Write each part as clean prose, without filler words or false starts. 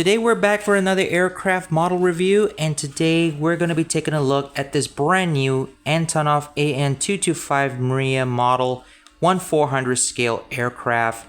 Today we're back for another aircraft model review, and today we're going to be taking a look at this brand new Antonov AN-225 Mriya model 1/400 scale aircraft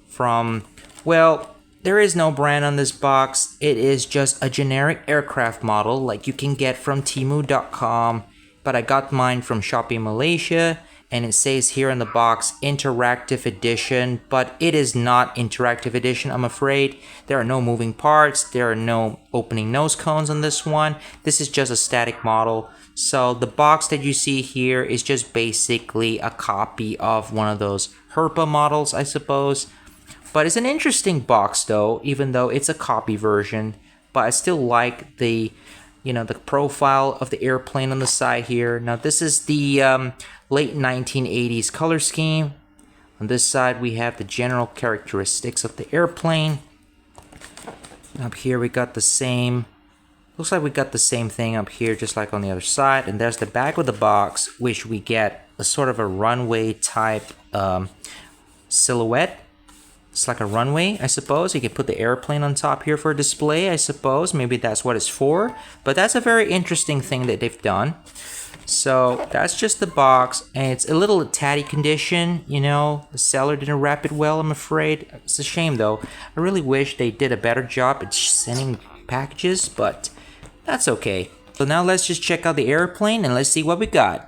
from, well, there is no brand on this box. It is just a generic aircraft model like you can get from Temu.com, but I got mine from Shopee Malaysia. And it says here in the box interactive edition, but it is not interactive edition, I'm afraid. There are no moving parts, there are no opening nose cones on this one. This is just a static model. So the box that you see here is just basically a copy of one of those Herpa models, I suppose. But it's an interesting box though, even though it's a copy version. But I still like the the profile of the airplane on the side here. Now this is the late 1980s color scheme. On this side we have the general characteristics of the airplane. Up here we got the same, looks like we got the same thing up here just like on the other side. And there's the back of the box, which we get a sort of a runway type silhouette. It's like a runway, I suppose. You can put the airplane on top here for display, I suppose. Maybe that's what it's for. But that's a very interesting thing that they've done. So that's just the box, and it's a little tatty condition, the seller didn't wrap it well, I'm afraid. It's a shame though. I really wish they did a better job at sending packages, but that's okay. So now let's just check out the airplane and let's see what we got.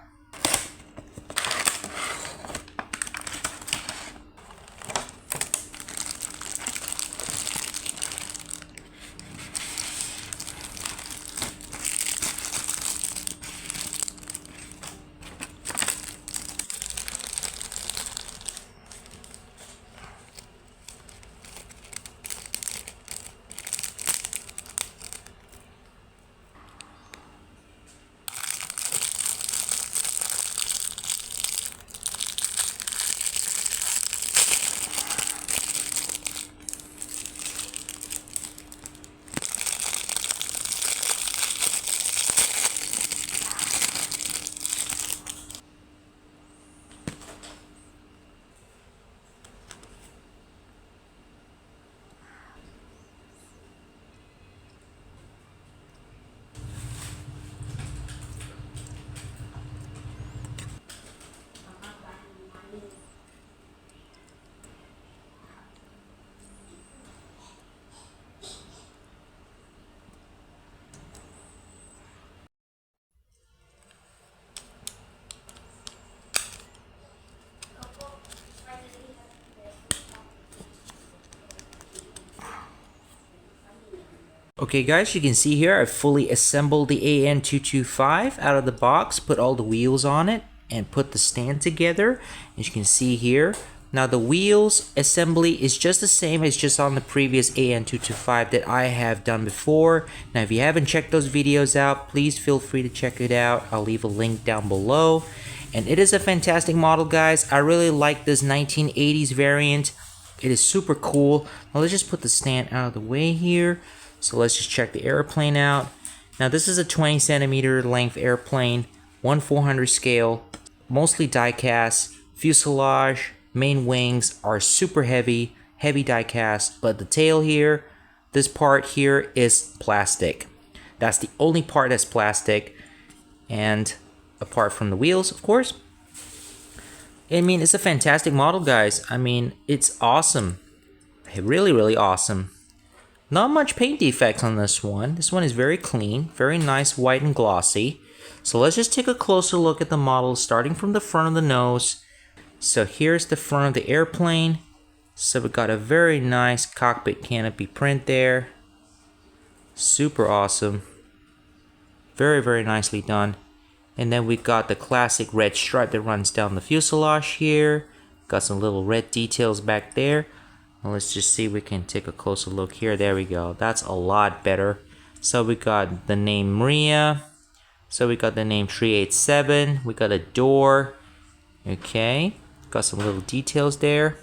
Okay guys, you can see here I fully assembled the AN-225 out of the box, put all the wheels on it, and put the stand together. As you can see here, now the wheels assembly is just the same as just on the previous AN-225 that I have done before. Now if you haven't checked those videos out, please feel free to check it out. I'll leave a link down below. And it is a fantastic model, guys. I really like this 1980s variant. It is super cool. Now let's just put the stand out of the way here. So let's just check the airplane out. Now this is a 20 centimeter length airplane, 1/400 scale, mostly die cast. Fuselage, main wings are super heavy die cast, but the tail here, this part here is plastic. That's the only part that's plastic, and apart from the wheels, of course. I mean, it's a fantastic model, guys. I mean, it's awesome. Really, really awesome. Not much paint defects on this one. This one is very clean, very nice, white and glossy. So let's just take a closer look at the model, starting from the front of the nose. So here's the front of the airplane. So we got a very nice cockpit canopy print there. Super awesome. Very, very nicely done. And then we got the classic red stripe that runs down the fuselage here. Got some little red details back there. Well, let's just see if we can take a closer look here. There we go. That's a lot better. So we got the name Mriya. So we got the name 387. We got a door. Okay. Got some little details there.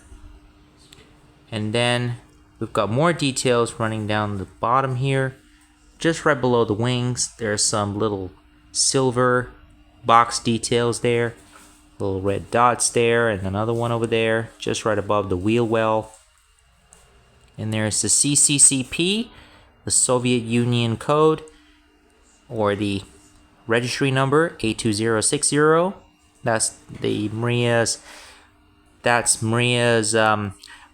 And then we've got more details running down the bottom here. Just right below the wings, there's some little silver box details there. Little red dots there, and another one over there, just right above the wheel well. And there's the CCCP, the Soviet Union code or the registry number A2060. That's Mriya's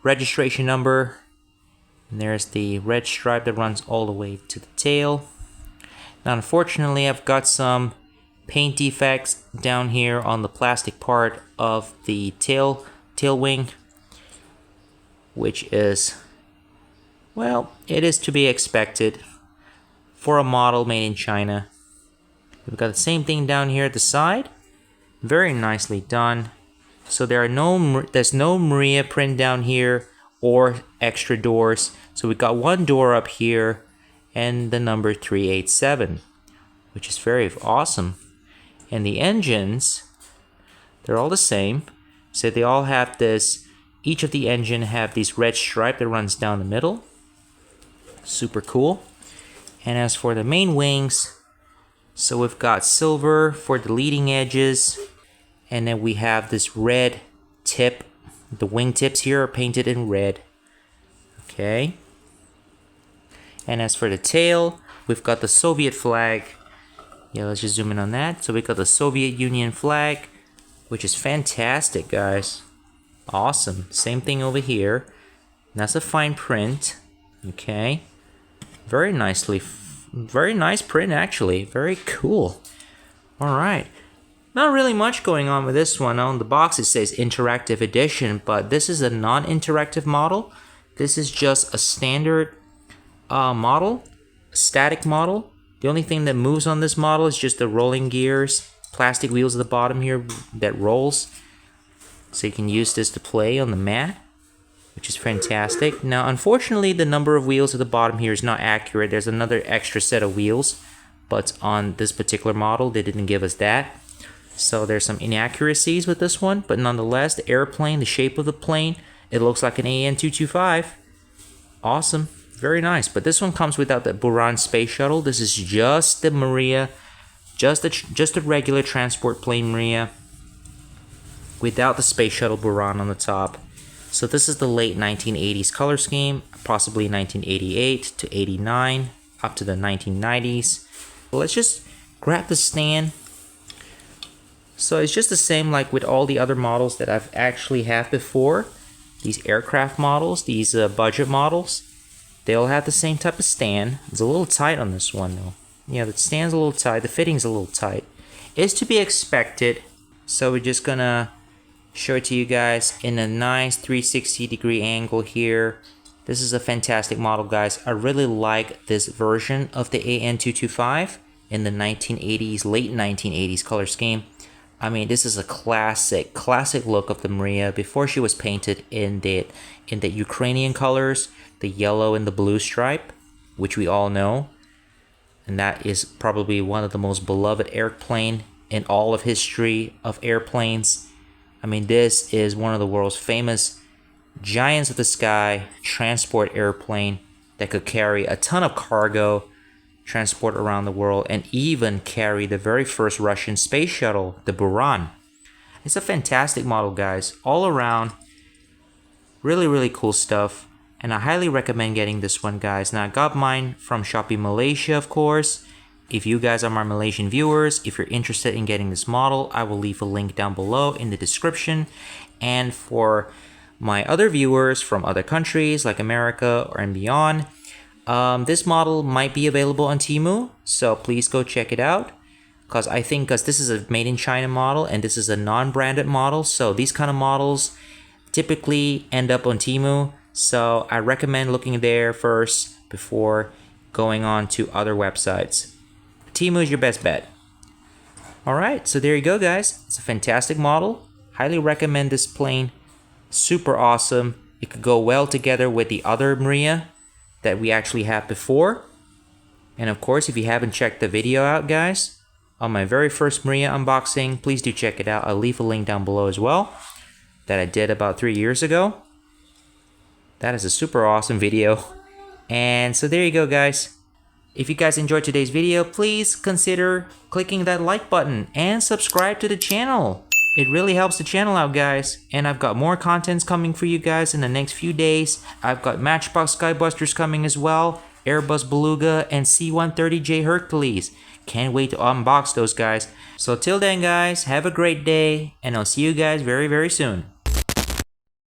registration number. And there's the red stripe that runs all the way to the tail. Now unfortunately I've got some paint defects down here on the plastic part of the tail wing, which is, well, it is to be expected for a model made in China. We've got the same thing down here at the side. Very nicely done. So there's no Mriya print down here or extra doors. So we got one door up here and the number 387, which is very awesome. And the engines, they're all the same. So they all have this, each of the engine have this red stripe that runs down the middle. Super cool. And as for the main wings, so we've got silver for the leading edges, and then we have this red tip. The wing tips here are painted in red. Okay. And as for the tail, we've got the Soviet flag. Yeah, let's just zoom in on that. So we got the Soviet Union flag, which is fantastic, guys. Awesome. Same thing over here. That's a fine print. Okay. Very nice print, actually. Very cool. All right. Not really much going on with this one. On the box it says interactive edition, but this is a non-interactive model. This is just a standard model, a static model. The only thing that moves on this model is just the rolling gears, plastic wheels at the bottom here that rolls. So you can use this to play on the mat, which is fantastic. Now, unfortunately, the number of wheels at the bottom here is not accurate. There's another extra set of wheels, but on this particular model, they didn't give us that. So there's some inaccuracies with this one, but nonetheless, the airplane, the shape of the plane, it looks like an AN-225. Awesome. Very nice. But this one comes without the Buran space shuttle. This is just the Mriya, just a regular transport plane Mriya without the space shuttle Buran on the top. So this is the late 1980s color scheme, possibly 1988 to 89, up to the 1990s. Well, let's just grab the stand. So it's just the same like with all the other models that I've actually had before. These aircraft models, these budget models, they all have the same type of stand. It's a little tight on this one though. Yeah, the stand's a little tight, the fitting's a little tight. It's to be expected. So we're just gonna show it to you guys in a nice 360-degree angle here. This is a fantastic model, guys. I really like this version of the AN-225 in the 1980s, late 1980s color scheme. I mean, this is a classic look of the Mriya before she was painted in the Ukrainian colors, the yellow and the blue stripe, which we all know. And that is probably one of the most beloved airplane in all of history of airplanes. I mean, this is one of the world's famous giants of the sky transport airplane that could carry a ton of cargo, transport around the world, and even carry the very first Russian space shuttle, the Buran. It's a fantastic model, guys. All around, really cool stuff. And I highly recommend getting this one, guys. Now, I got mine from Shopee Malaysia, of course. If you guys are my Malaysian viewers, if you're interested in getting this model, I will leave a link down below in the description. And for my other viewers from other countries like America and beyond, this model might be available on Temu, so please go check it out. Because this is a made in China model and this is a non-branded model, so these kind of models typically end up on Temu. So I recommend looking there first before going on to other websites. Temu is your best bet. Alright, so there you go, guys. It's a fantastic model. Highly recommend this plane. Super awesome. It could go well together with the other Mriya that we actually had before. And of course, if you haven't checked the video out, guys, on my very first Mriya unboxing, please do check it out. I'll leave a link down below as well that I did about 3 years ago. That is a super awesome video. And so there you go, guys. If you guys enjoyed today's video, please consider clicking that like button and subscribe to the channel. It really helps the channel out, guys. And I've got more contents coming for you guys in the next few days. I've got Matchbox Skybusters coming as well. Airbus Beluga, and C-130J Hercules. Can't wait to unbox those guys. So till then guys, have a great day, and I'll see you guys very soon.